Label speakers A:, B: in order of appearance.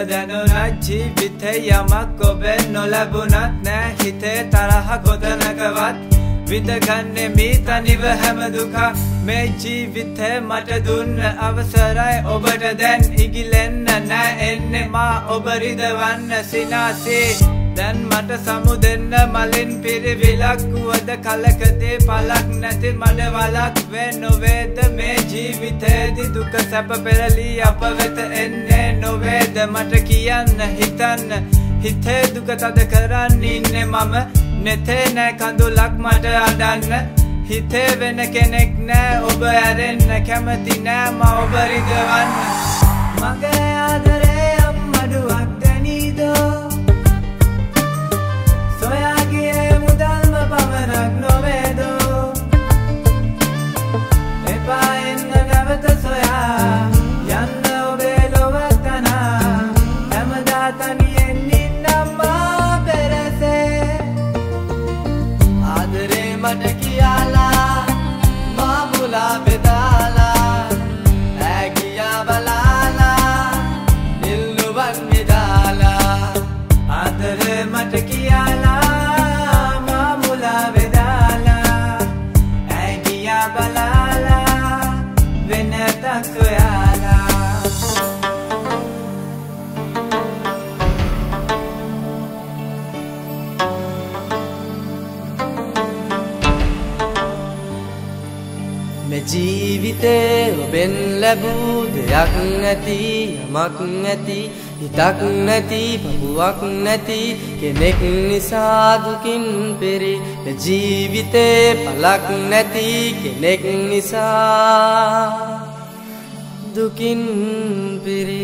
A: දැනුණත් ජීවිතේ යමක් ඔබෙන් නොලැබුණත් නෑ හිතේ තරහ කොතනකවත් විඳගන්නේ මේ තනිව හැම දුක මේ ජීවිතේ මට දුන්න අවසරයි ඔබට දැන් ඉගිලෙන්න නෑ එන්නේ මා ඔබ රිදවන්න සිනාසේ දැන් මට සමුදෙන්න මලින් පිරිවිලක් වුවද කලකදී පලක් නැති මඩ වලක් වේ නොවේද මේ ජීවිතේදී දුක සැප පෙරලී අප වෙත එන්නේ නොවේද මට කියන්න හිතන්න හිතේ දුක තද කරන්න ඉන්නේ මම නෙතේ නෑ කඳුලක් මට අඩන්න හිතේ වෙන කෙනෙක් නෑ ඔබ ඇරෙන්න කැමති නෑ මා ඔබ රිදවන්න මගේ ආදරේ අම්මඩුවක් දැනීදෝ සොයාගියේ මුදල්ම පමණක් නොවේදෝ එපා එන්න නැවත සොයා යන්න ඔබේ ලොව තනා හැමදා තනියෙන් ඉන්නම් මා පෙරසේ ආදරේ මට කියාලා මා මුලා බෙදාලා ඈ ගියා බලාලා නිල්ලුවන් මිදාලා ආදරේ මට කියාලා මා මුලා බෙදාලා ඈ ගියා බලාලා වෙනතක් සොයාලා මේ ජීවිතේ ඔබෙන් ලැබූ දෙයක් නැති යමක් නැති හිතක් නැති බබුවක් නැති කෙනෙක් නිසා දුකින් පෙරි මේ ජීවිතේ පලක් නැති කෙනෙක් නිසා දුකින් පෙරි